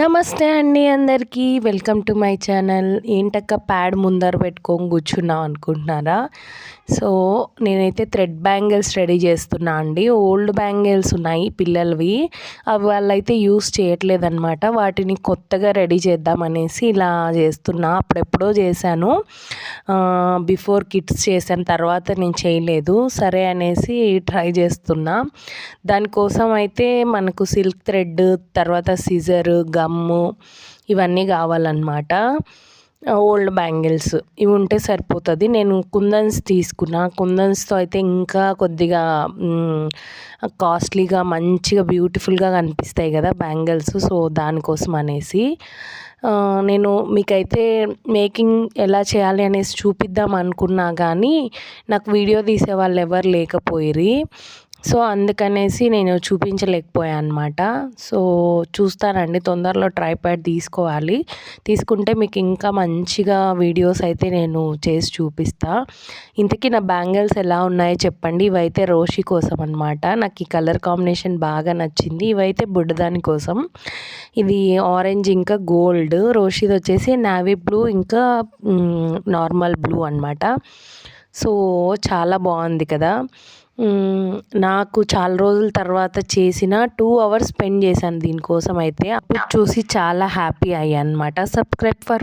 నమస్తే అండి అందరికీ. Welcome to my channel. ఏంటక్క ప్యాడ్ ముందర పెట్టుకొని కూర్చున్నాం అనుకుంటున్నారా? సో నేనైతే థ్రెడ్ బ్యాంగిల్స్ రెడీ చేస్తున్నా అండి. ఓల్డ్ బ్యాంగిల్స్ ఉన్నాయి పిల్లలవి, అవి వాళ్ళైతే యూస్ చేయట్లేదన్నమాట. వాటిని కొత్తగా రెడీ చేద్దామనేసి ఇలా చేస్తున్నా. అప్పుడెప్పుడో చేశాను, బిఫోర్ కిడ్స్ చేశాను, తర్వాత నేను చేయలేదు. సరే అనేసి ట్రై చేస్తున్నా. దానికోసం అయితే మనకు సిల్క్ థ్రెడ్, తర్వాత సిజర్, గమ్ము ఇవన్నీ కావాలన్నమాట. ఓల్డ్ బ్యాంగిల్స్ ఇవి ఉంటే సరిపోతుంది. నేను కుందన్స్ తీసుకున్నా. కుందన్స్తో అయితే ఇంకా కొద్దిగా కాస్ట్లీగా మంచిగా బ్యూటిఫుల్గా కనిపిస్తాయి కదా బ్యాంగిల్స్. సో దానికోసం అనేసి నేను మీకైతే మేకింగ్ ఎలా చేయాలి అనేసి చూపిద్దాం అనుకున్నా, కానీ నాకు వీడియో తీసే వాళ్ళు ఎవరు లేకపోయిరి. సో అందుకనేసి నేను చూపించలేకపోయాను అనమాట. సో చూస్తానండి, తొందరలో ట్రైపాడ్ తీసుకోవాలి. తీసుకుంటే మీకు ఇంకా మంచిగా వీడియోస్ అయితే నేను చేసి చూపిస్తా. ఇంతకీ నా బ్యాంగిల్స్ ఎలా ఉన్నాయో చెప్పండి. ఇవైతే రోషి కోసం అనమాట. నాకు ఈ కలర్ కాంబినేషన్ బాగా నచ్చింది. ఇవైతే బుడ్డదాని కోసం. ఇది ఆరెంజ్ ఇంకా గోల్డ్. రోషిది వచ్చేసి నావీ బ్లూ ఇంకా నార్మల్ బ్లూ అనమాట. సో చాలా బాగుంది కదా. నాకు చాలా రోజుల తర్వాత చేసిన 2 hours స్పెండ్ చేశాను దీనికోసం. అయితే అప్పుడు చూసి చాలా హ్యాపీ అయ్యాను అనమాట. Subscribe for